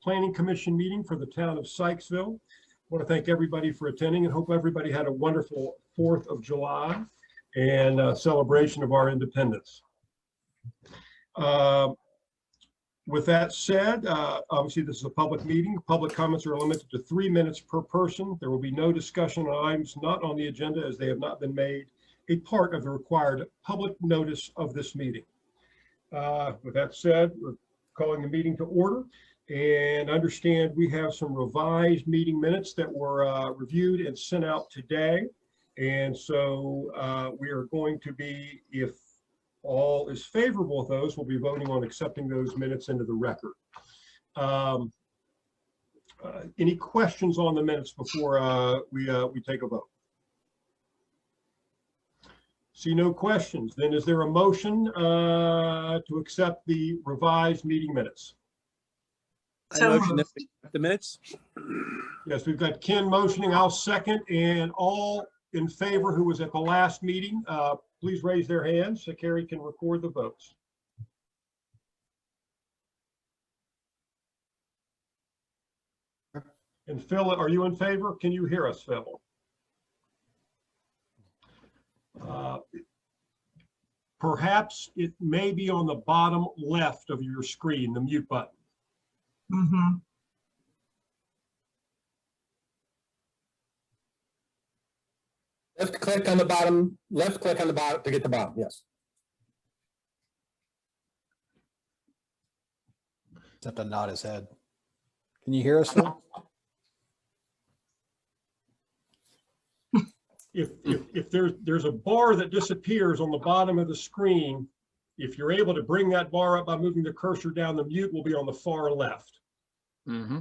Planning Commission meeting for the town of Sykesville. I want to thank everybody for attending and hope everybody had a wonderful 4th of July and celebration of our independence. With that said, obviously this is a public meeting. Public comments are limited to 3 minutes per person. There will be no discussion on items not on the agenda as they have not been made a part of the required public notice of this meeting. With that said, we're calling the meeting to order, and understand we have some revised meeting minutes that were reviewed and sent out today. And so we are going to be, if all is favorable with those, we'll be voting on accepting those minutes into the record. Any questions on the minutes before we take a vote? See no questions. Then is there a motion to accept the revised meeting minutes? I motion that we accept the minutes. Yes, we've got Ken motioning. I'll second. And all in favor who was at the last meeting, please raise their hands so Carrie can record the votes. And Phil, are you in favor? Can you hear us, Phil? Perhaps it may be on the bottom left of your screen, the mute button. Mm-hmm. Left click on the bottom, left click on the bottom to get the bottom, yes. Except to nod his head. Can you hear us, Phil? If there's a bar that disappears on the bottom of the screen, if you're able to bring that bar up by moving the cursor down, the mute will be on the far left. Mm-hmm.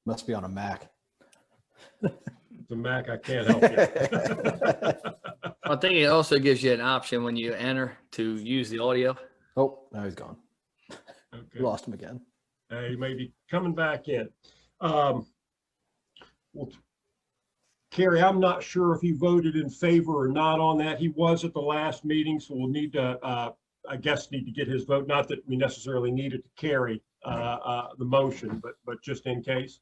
Must be on a Mac. It's a Mac, I can't help you. I think it also gives you an option when you enter to use the audio. Oh, now he's gone. Okay. Lost him again. He may be coming back in. Well, Carrie, I'm not sure if he voted in favor or not on that. He was at the last meeting, so we'll need to, I guess, need to get his vote. Not that we necessarily needed to carry the motion, but just in case.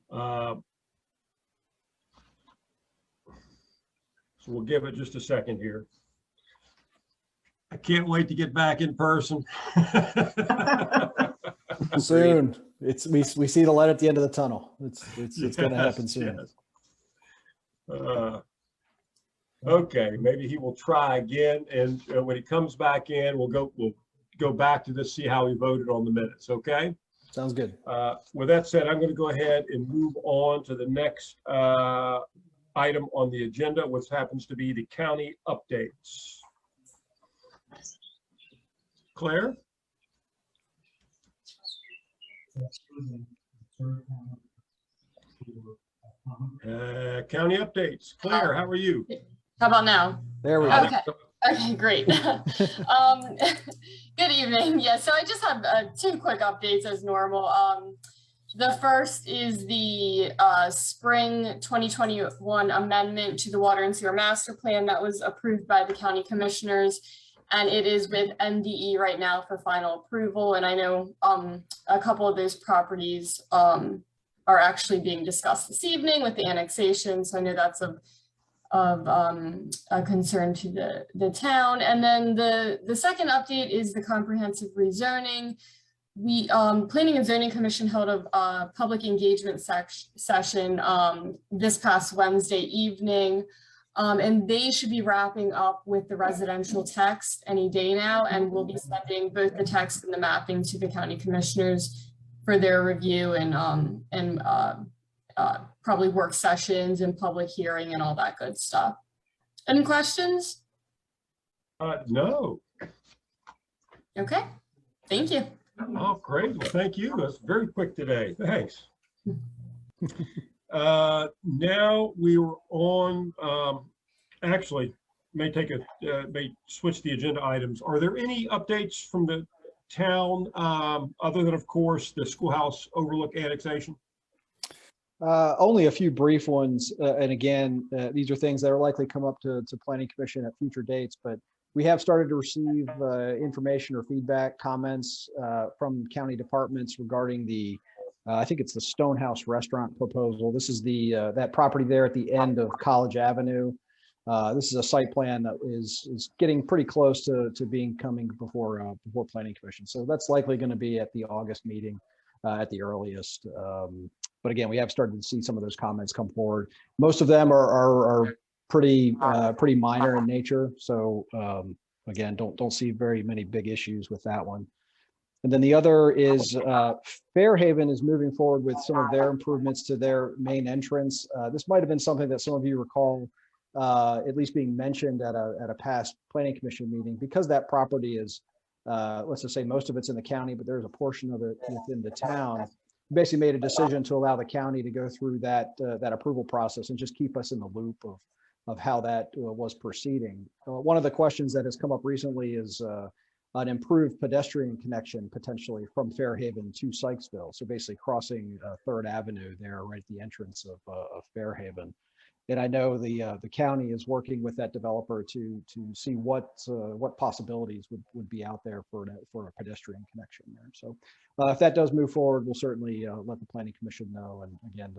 So we'll give it just a second here. I can't wait to get back in person. Soon. We see the light at the end of the tunnel. It's going to happen soon. Yes. Okay, maybe he will try again, and when he comes back in, we'll go back to this, see how he voted on the minutes. Okay. Sounds good. With that said, I'm going to go ahead and move on to the next item on the agenda, which happens to be the county updates. Claire? County updates. Claire, how are you? How about now? There we go. Okay. Okay, great. Good evening. Yeah, so I just have 2 quick updates as normal. The first is the spring 2021 amendment to the Water and Sewer Master Plan that was approved by the county commissioners, and it is with MDE right now for final approval. And I know a couple of those properties are actually being discussed this evening with the annexation, so I know that's of a concern to the town. And then the second update is the comprehensive rezoning. We Planning and Zoning Commission held a public engagement session this past Wednesday evening, and they should be wrapping up with the residential text any day now, and we'll be sending both the text and the mapping to the county commissioners for their review and probably work sessions and public hearing and all that good stuff. Any questions? No. Okay, thank you. Oh, great. Well, thank you. That's very quick today. Thanks. Now we were on, actually, may switch the agenda items. Are there any updates from the town other than, of course, the schoolhouse overlook annexation? Only a few brief ones. And again, these are things that are likely come up to Planning Commission at future dates, but we have started to receive information or feedback, comments from county departments regarding the, I think it's the Stonehouse Restaurant proposal. This is the that property there at the end of College Avenue. This is a site plan that is getting pretty close to being coming before Planning Commission. So that's likely going to be at the August meeting at the earliest. But again, we have started to see some of those comments come forward. Most of them are pretty minor in nature. So again, don't see very many big issues with that one. And then the other is Fairhaven is moving forward with some of their improvements to their main entrance. This might have been something that some of you recall at least being mentioned at a past Planning Commission meeting, because that property is, let's just say most of it's in the county, but there's a portion of it within the town. Basically made a decision to allow the county to go through that approval process and just keep us in the loop of how that was proceeding. One of the questions that has come up recently is an improved pedestrian connection potentially from Fairhaven to Sykesville. So basically crossing 3rd Avenue there right at the entrance of Fairhaven. And I know the county is working with that developer to see what possibilities would be out there for a pedestrian connection there. So if that does move forward, we'll certainly let the Planning Commission know. And again,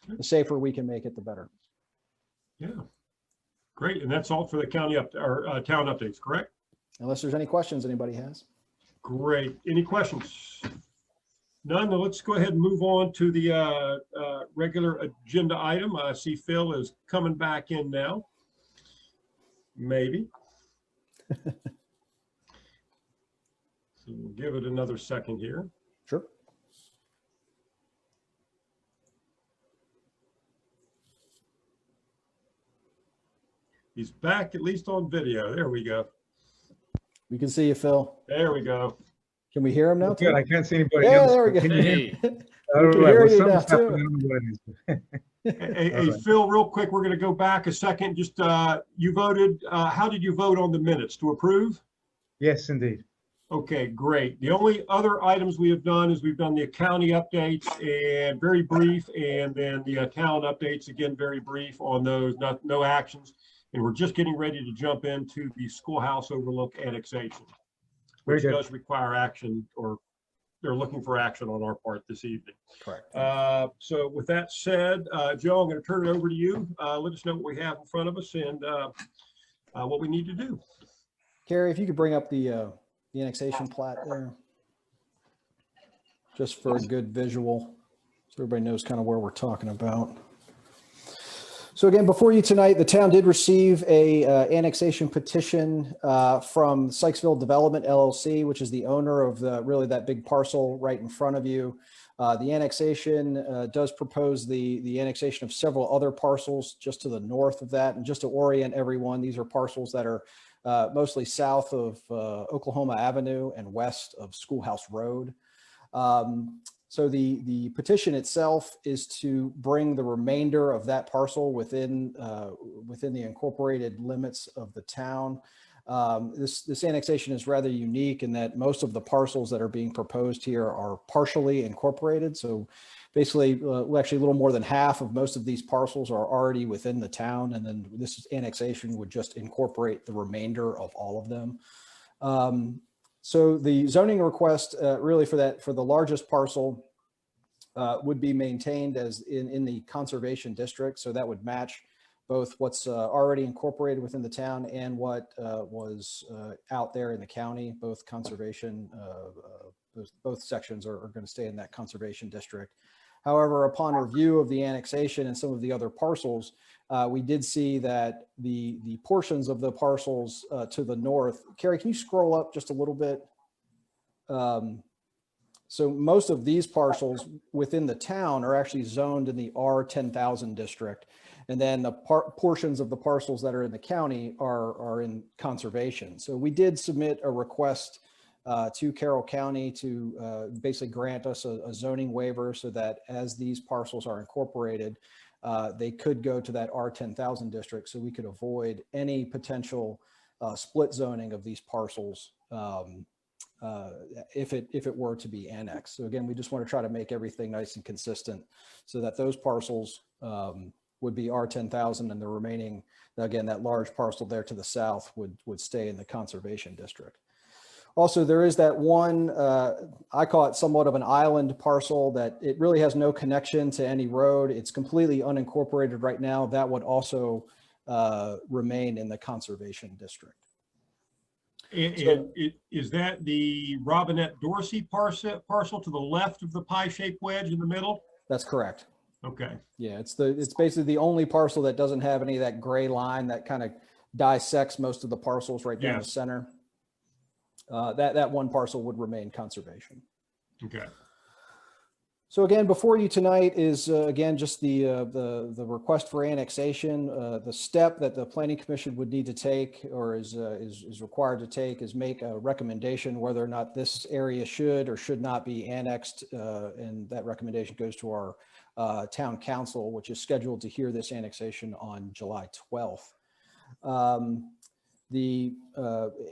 the safer we can make it, the better. Yeah, great. And that's all for the county or town updates, correct? Unless there's any questions anybody has. Great. Any questions? None. Then let's go ahead and move on to the regular agenda item. I see Phil is coming back in now. Maybe. So we'll give it another second here. Sure. He's back, at least on video. There we go. We can see you, Phil. There we go. Can we hear him now? Good. I can't see anybody Yeah, else. there we go. Can you hear me? Hey, All We can right, hear well, you now, something's happening. too. I don't know what it is. Hey, right. Phil, real quick, we're going to go back a second. Just you voted. How did you vote on the minutes? To approve? Yes, indeed. Okay, great. The only other items we have done is we've done the county updates and very brief, and then the town updates, again, very brief on those, no actions. And we're just getting ready to jump into the schoolhouse overlook annexation, Very which good. does require action, or they're looking for action on our part this evening. Correct. So with that said, Joe, I'm going to turn it over to you. Let us know what we have in front of us and what we need to do. Carrie, if you could bring up the annexation plat there, just for a good visual, so everybody knows kind of where we're talking about. So again, before you tonight, the town did receive a annexation petition from Sykesville Development LLC, which is the owner of really that big parcel right in front of you. The annexation does propose the annexation of several other parcels just to the north of that. And just to orient everyone, these are parcels that are mostly south of Oklahoma Avenue and west of Schoolhouse Road. So the petition itself is to bring the remainder of that parcel within the incorporated limits of the town. This annexation is rather unique in that most of the parcels that are being proposed here are partially incorporated. So basically, actually a little more than half of most of these parcels are already within the town, and then this annexation would just incorporate the remainder of all of them. So the zoning request really for the largest parcel would be maintained as in the conservation district. So that would match both what's already incorporated within the town and what was out there in the county. Both conservation, both sections are going to stay in that conservation district. However, upon review of the annexation and some of the other parcels, we did see that the portions of the parcels to the north. Carrie, can you scroll up just a little bit? So most of these parcels within the town are actually zoned in the R10,000 district. And then the portions of the parcels that are in the county are in conservation. So we did submit a request to Carroll County to basically grant us a zoning waiver so that as these parcels are incorporated, they could go to that R10,000 district, so we could avoid any potential split zoning of these parcels if it were to be annexed. So again, we just want to try to make everything nice and consistent so that those parcels would be R10,000 and the remaining, again, that large parcel there to the south would stay in the conservation district. Also, there is that one, I call it somewhat of an island parcel that it really has no connection to any road. It's completely unincorporated right now. That would also remain in the conservation district. And is that the Robinette Dorsey parcel to the left of the pie-shaped wedge in the middle? That's correct. Okay. Yeah, it's basically the only parcel that doesn't have any of that gray line that kind of dissects most of the parcels right down the Yes. center. That one parcel would remain conservation. Okay. So again, before you tonight is again just the request for annexation. The step that the Planning Commission would need to take, or is required to take, is make a recommendation whether or not this area should or should not be annexed, and that recommendation goes to our town council, which is scheduled to hear this annexation on July 12th.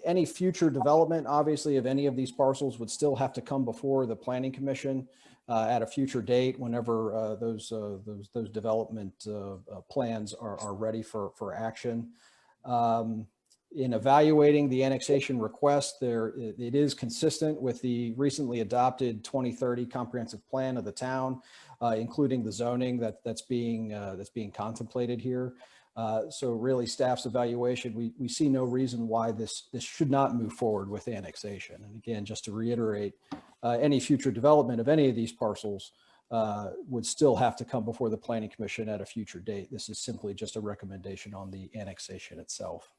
Any future development, obviously, of any of these parcels would still have to come before the Planning Commission at a future date, whenever those development plans are ready for action. In evaluating the annexation request, it is consistent with the recently adopted 2030 comprehensive plan of the town, including the zoning that's being contemplated here. So really, staff's evaluation, we see no reason why this should not move forward with annexation. And again, just to reiterate, any future development of any of these parcels would still have to come before the Planning Commission at a future date. This is simply just a recommendation on the annexation itself.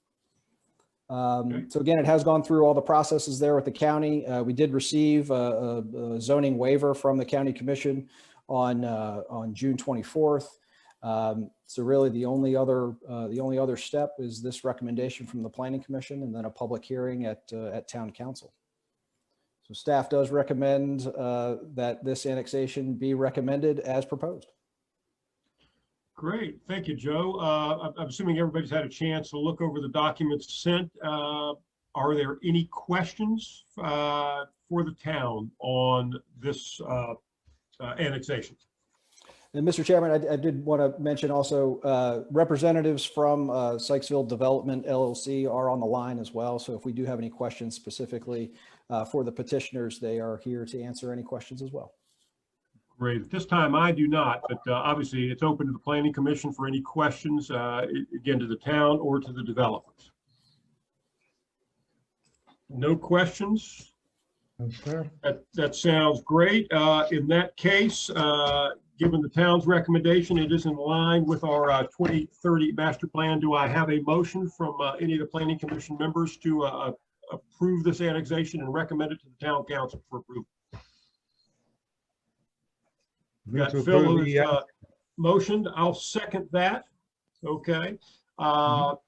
So again, it has gone through all the processes there with the county. We did receive a zoning waiver from the County Commission on June 24th. So really the only other step is this recommendation from the Planning Commission, and then a public hearing at Town Council. So staff does recommend that this annexation be recommended as proposed. Great. Thank you, Joe. I'm assuming everybody's had a chance to look over the documents sent. Are there any questions for the town on this annexation? And Mr. Chairman, I did want to mention also representatives from Sykesville Development LLC are on the line as well. So if we do have any questions specifically for the petitioners, they are here to answer any questions as well. Great. At this time, I do not, but obviously it's open to the Planning Commission for any questions, again, to the town or to the developers. No questions? No, sir. That sounds great. In that case, given the town's recommendation, it is in line with our 2030 master plan. Do I have a motion from any of the Planning Commission members to approve this annexation and recommend it to the town council for approval? Move Got to Phil approve who's the, motioned. I'll second that. Okay.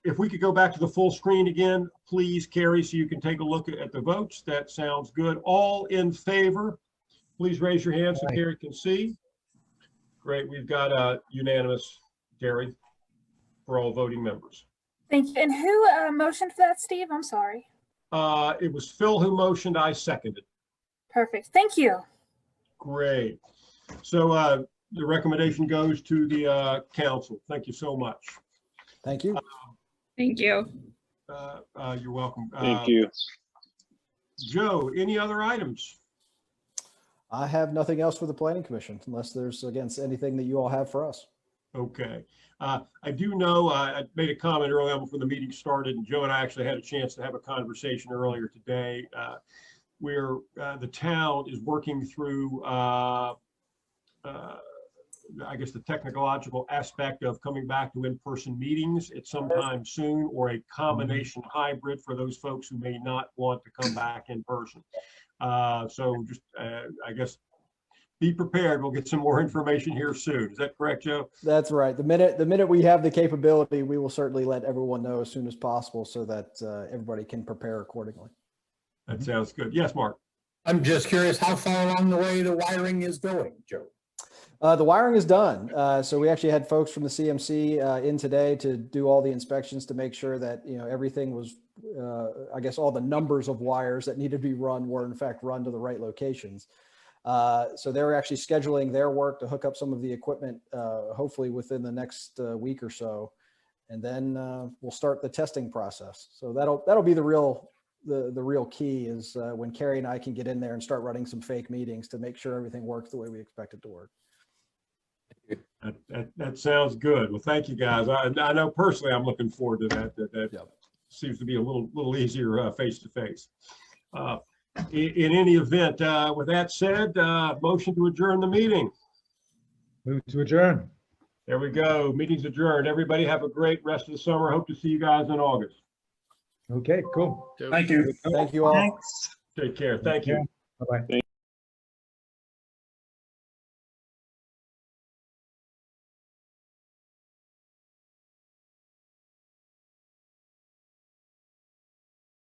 If we could go back to the full screen again, please, Carrie, so you can take a look at the votes. That sounds good. All in favor, please raise your hand so Aye. Carrie can see. Great. We've got a unanimous, Carrie, for all voting members. Thank you. And who motioned for that, Steve? I'm sorry. It was Phil who motioned. I seconded. Perfect. Thank you. Great. So the recommendation goes to the council. Thank you so much. Thank you. Thank you. You're welcome. Thank you. Joe, any other items? I have nothing else for the Planning Commission, unless there's, again, anything that you all have for us. Okay. I do know I made a comment early on before the meeting started, and Joe and I actually had a chance to have a conversation earlier today where the town is working through I guess the technological aspect of coming back to in-person meetings at some time soon, or a combination hybrid for those folks who may not want to come back in person. So just, I guess, be prepared. We'll get some more information here soon. Is that correct, Joe? That's right. The minute we have the capability, we will certainly let everyone know as soon as possible so that everybody can prepare accordingly. That sounds good. Yes, Mark. I'm just curious how far along the way the wiring is going, Joe. The wiring is done. So we actually had folks from the CMC in today to do all the inspections to make sure that everything was I guess all the numbers of wires that needed to be run were in fact run to the right locations. So they're actually scheduling their work to hook up some of the equipment, hopefully within the next week or so. And then we'll start the testing process. So that'll be the real key is when Carrie and I can get in there and start running some fake meetings to make sure everything works the way we expect it to work. That sounds good. Well, thank you, guys. I know personally I'm looking forward to that. That Yep. seems to be a little easier face to face. In any event, with that said, motion to adjourn the meeting. Move to adjourn. There we go. Meeting's adjourned. Everybody have a great rest of the summer. Hope to see you guys in August. Okay, cool. Thank you. Thank you all. Take care. Thank you. Bye-bye.